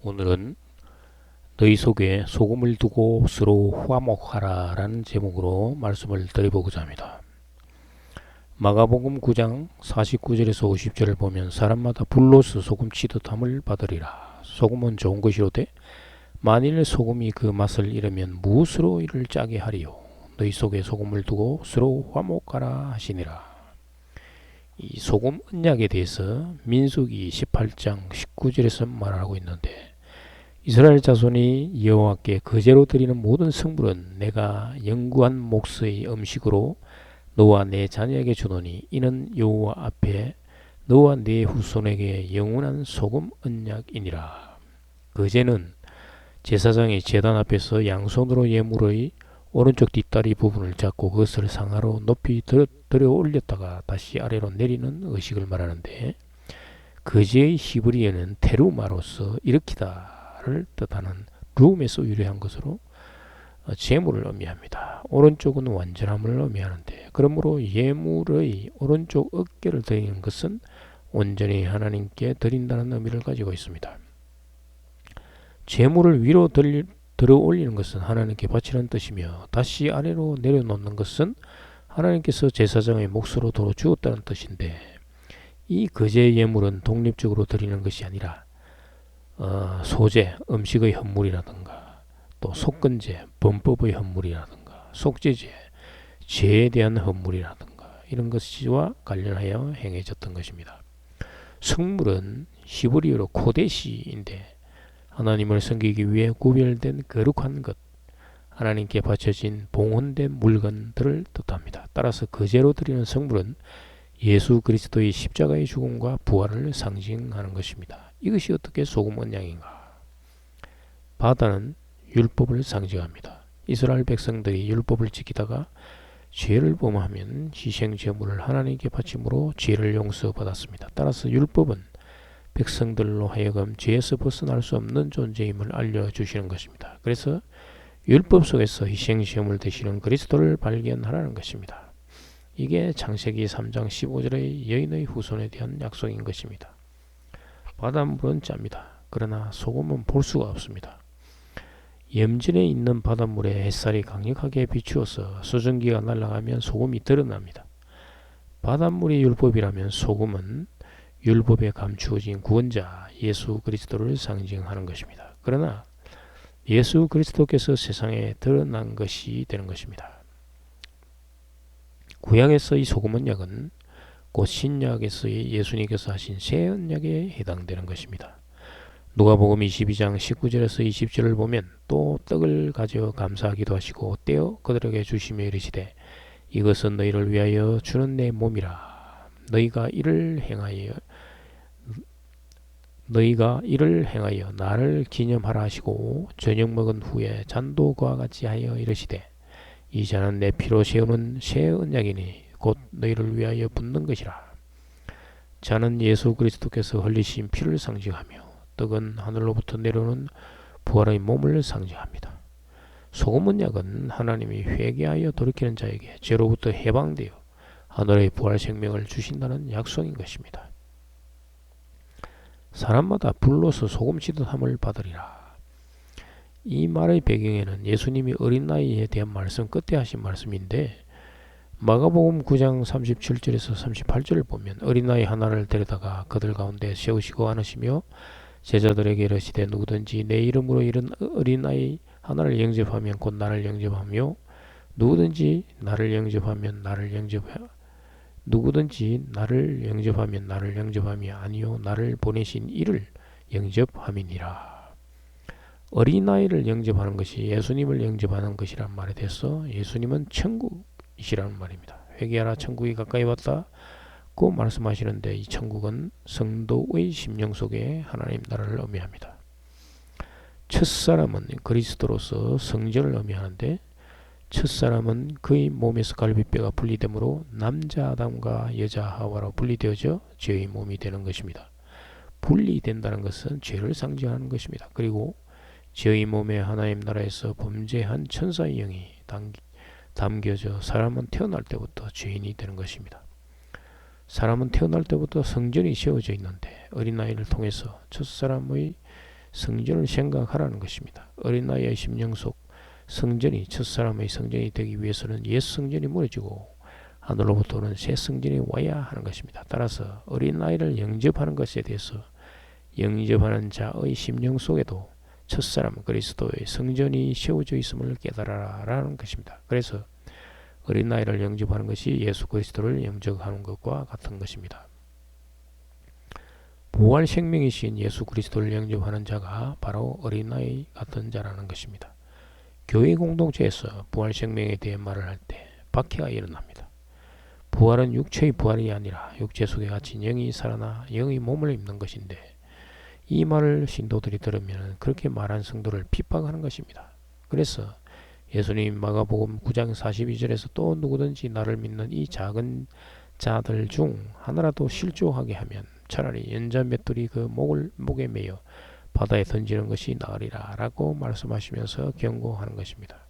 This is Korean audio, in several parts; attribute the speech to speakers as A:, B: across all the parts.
A: 오늘은 너희 속에 소금을 두고 서로 화목하라 라는 제목으로 말씀을 드려보고자 합니다. 마가복음 9장 49절에서 50절을 보면 사람마다 불로서 소금 치듯함을 받으리라. 소금은 좋은 것이로되 만일 소금이 그 맛을 잃으면 무엇으로 이를 짜게 하리요. 너희 속에 소금을 두고 서로 화목하라 하시니라. 이 소금 언약에 대해서 민수기 18장 19절에서 말하고 있는데, 이스라엘 자손이 여호와께 거제로 드리는 모든 성물은 내가 영구한 몫의 음식으로 너와 내 자녀에게 주노니 이는 여호와 앞에 너와 네 후손에게 영원한 소금 언약이니라. 거제는 제사장이 제단 앞에서 양손으로 예물의 오른쪽 뒷다리 부분을 잡고 그것을 상하로 높이 들어 올렸다가 다시 아래로 내리는 의식을 말하는데, 거제의 히브리어는 테루마로서 일으키다를 뜻하는 룸에서 유래한 것으로 재물을 의미합니다. 오른쪽은 완전함을 의미하는데, 그러므로 예물의 오른쪽 어깨를 드리는 것은 온전히 하나님께 드린다는 의미를 가지고 있습니다. 재물을 위로 들어 올리는 것은 하나님께 바치는 뜻이며, 다시 아래로 내려놓는 것은 하나님께서 제사장의 몫으로 도로 주었다는 뜻인데, 이 거제 예물은 독립적으로 드리는 것이 아니라 소제, 음식의 헌물이라든가, 또 속건제, 범법의 헌물이라든가, 속죄제, 죄에 대한 헌물이라든가 이런 것과 관련하여 행해졌던 것입니다. 성물은 히브리어로 코데시인데 하나님을 섬기기 위해 구별된 거룩한 것, 하나님께 바쳐진 봉헌된 물건들을 뜻합니다. 따라서 거제로 드리는 성물은 예수 그리스도의 십자가의 죽음과 부활을 상징하는 것입니다. 이것이 어떻게 소금 언약인가? 바다는 율법을 상징합니다. 이스라엘 백성들이 율법을 지키다가 죄를 범하면 희생 제물을 하나님께 바침으로 죄를 용서받았습니다. 따라서 율법은 백성들로 하여금 죄에서 벗어날 수 없는 존재임을 알려주시는 것입니다. 그래서 율법 속에서 희생 제물 되시는 그리스도를 발견하라는 것입니다. 이게 창세기 3장 15절의 여인의 후손에 대한 약속인 것입니다. 바닷물은 짭니다. 그러나 소금은 볼 수가 없습니다. 염전에 있는 바닷물에 햇살이 강력하게 비추어서 수증기가 날아가면 소금이 드러납니다. 바닷물이 율법이라면 소금은 율법에 감추어진 구원자 예수 그리스도를 상징하는 것입니다. 그러나 예수 그리스도께서 세상에 드러난 것이 되는 것입니다. 구약에서 이 소금 언약은 곧 신약에서의 예수님께서 하신 새 언약에 해당되는 것입니다. 누가복음 22장 19절에서 20절을 보면 또 떡을 가져 감사하기도 하시고 떼어 그들에게 주시며 이르시되 이것은 너희를 위하여 주는 내 몸이라. 너희가 이를 행하여 나를 기념하라 하시고 저녁 먹은 후에 잔도 그와 같이 하여 이르시되 이 잔은 내 피로 세우는 새 언약이니 곧 너희를 위하여 붓는 것이라. 잔은 예수 그리스도께서 흘리신 피를 상징하며 떡은 하늘로부터 내려오는 부활의 몸을 상징합니다. 소금 언약은 하나님이 회개하여 돌이키는 자에게 죄로부터 해방되어 하늘의 부활 생명을 주신다는 약속인 것입니다. 사람마다 불로서 소금 치듯함을 받으리라. 이 말의 배경에는 예수님이 어린 나이에 대한 말씀 끝에 하신 말씀인데, 마가복음 9장 37절에서 38절을 보면 어린 나이 하나를 데려다가 그들 가운데 세우시고 안으시며 제자들에게 이르시되 누구든지 내 이름으로 이른 어린 아이 하나를 영접하면 곧 나를 영접하며 누구든지 나를 영접하면 나를 영접함이 아니요 나를 보내신 이를 영접함이니라. 어린아이를 영접하는 것이 예수님을 영접하는 것이란 말에 대해서 예수님은 천국이시라는 말입니다. 회개하라 천국이 가까이 왔다고 말씀하시는데, 이 천국은 성도의 심령 속에 하나님 나라를 의미합니다. 첫사람은 그리스도로서 성전을 의미하는데, 첫사람은 그의 몸에서 갈비뼈가 분리되므로 남자 아담과 여자 하와로 분리되어져 죄의 몸이 되는 것입니다. 분리된다는 것은 죄를 상징하는 것입니다. 그리고 죄의 몸에 하나님 나라에서 범죄한 천사의 영이 담겨져 사람은 태어날 때부터 죄인이 되는 것입니다. 사람은 태어날 때부터 성전이 세워져 있는데 어린아이를 통해서 첫사람의 성전을 생각하라는 것입니다. 어린 나이의 심령 속 성전이 첫사람의 성전이 되기 위해서는 옛 성전이 무너지고 하늘로부터 오는 새 성전이 와야 하는 것입니다. 따라서 어린 아이를 영접하는 것에 대해서 영접하는 자의 심령 속에도 첫사람 그리스도의 성전이 세워져 있음을 깨달아라라는 것입니다. 그래서 어린 아이를 영접하는 것이 예수 그리스도를 영접하는 것과 같은 것입니다. 부활 생명이신 예수 그리스도를 영접하는 자가 바로 어린아이 같은 자라는 것입니다. 교회 공동체에서 부활 생명에 대해 말을 할 때 박해가 일어납니다. 부활은 육체의 부활이 아니라 육체 속에 갇힌 영이 살아나 영의 몸을 입는 것인데 이 말을 신도들이 들으면 그렇게 말한 성도를 핍박하는 것입니다. 그래서 예수님 마가복음 9장 42절에서 또 누구든지 나를 믿는 이 작은 자들 중 하나라도 실족하게 하면 차라리 연자 맷돌이 그 목에 매여 바다에 던지는 것이 나으리라 라고 말씀하시면서 경고하는 것입니다.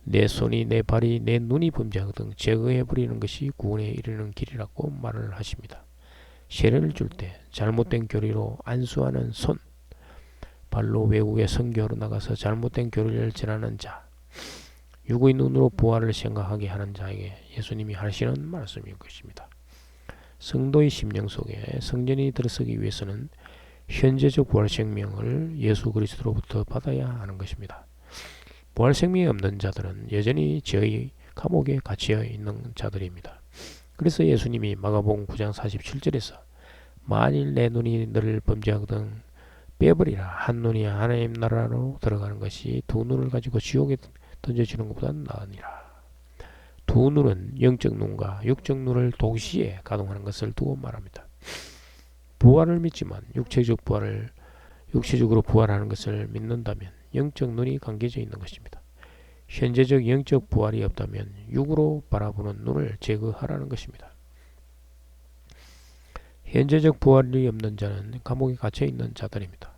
A: 내 손이 내 발이 내 눈이 범죄하거든 제거해 버리는 것이 구원에 이르는 길이라고 말을 하십니다. 세례를 줄 때 잘못된 교리로 안수하는 손, 발로 외국에 선교로 나가서 잘못된 교리를 전하는 자, 육의 눈으로 부활을 생각하게 하는 자에게 예수님이 하시는 말씀일 것입니다. 성도의 심령 속에 성전이 들어서기 위해서는 현재적 부활 생명을 예수 그리스도로부터 받아야 하는 것입니다. 부활 생명이 없는 자들은 여전히 죄의 감옥에 갇혀 있는 자들입니다. 그래서 예수님이 마가복음 9장 47절에서 만일 내 눈이 너를 범죄하거든 빼버리라. 한 눈이 하나님 나라로 들어가는 것이 두 눈을 가지고 지옥에 던져지는 것보다 나으니라. 두 눈은 영적 눈과 육적 눈을 동시에 가동하는 것을 두고 말합니다. 부활을 믿지만 육체적으로 부활하는 것을 믿는다면 영적 눈이 감겨져 있는 것입니다. 현재적 영적 부활이 없다면 육으로 바라보는 눈을 제거하라는 것입니다. 현재적 부활이 없는 자는 감옥에 갇혀 있는 자들입니다.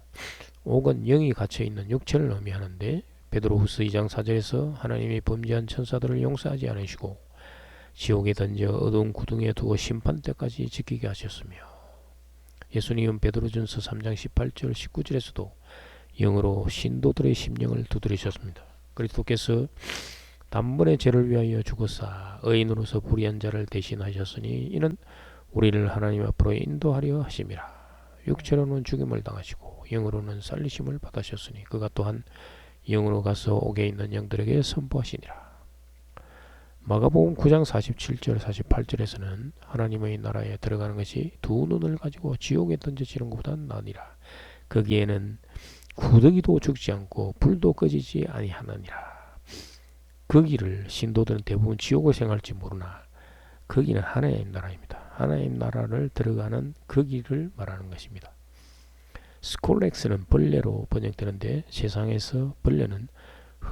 A: 옥은 영이 갇혀 있는 육체를 의미하는데 베드로후서 2장 4절에서 하나님이 범죄한 천사들을 용서하지 않으시고 지옥에 던져 어두운 구덩이에 두고 심판 때까지 지키게 하셨으며 예수님은 베드로전서 3장 18절 19절에서도 영으로 신도들의 심령을 두드리셨습니다. 그리스도께서 단번에 죄를 위하여 죽으사 의인으로서 불의한 자를 대신하셨으니 이는 우리를 하나님 앞으로 인도하려 하심이라. 육체로는 죽임을 당하시고 영으로는 살리심을 받으셨으니 그가 또한 영으로 가서 옥에 있는 영들에게 선포하시니라. 마가복음 9장 47절 48절에서는 하나님의 나라에 들어가는 것이 두 눈을 가지고 지옥에 던져지는 것보다 나으니라. 거기에는 구더기도 죽지 않고 불도 꺼지지 아니하느니라. 거기를 신도들은 대부분 지옥을 생각할지 모르나 거기는 하나님 나라입니다. 하나님 나라를 들어가는 거기를 말하는 것입니다. 스콜렉스는 벌레로 번역되는데 세상에서 벌레는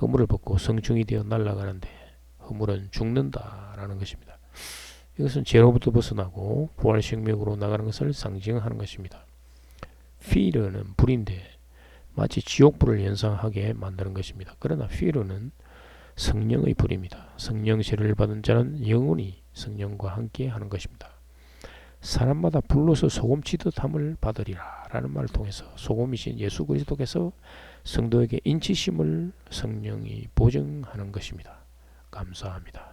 A: 허물을 벗고 성충이 되어 날아가는데 허물은 죽는다라는 것입니다. 이것은 죄로부터 벗어나고 부활 생명으로 나가는 것을 상징하는 것입니다. 피르는 불인데 마치 지옥불을 연상하게 만드는 것입니다. 그러나 피르는 성령의 불입니다. 성령 세례를 받은 자는 영원히 성령과 함께 하는 것입니다. 사람마다 불로서 소금치듯 함을 받으리라 라는 말을 통해서 소금이신 예수 그리스도께서 성도에게 인치심을 성령이 보증하는 것입니다. 감사합니다.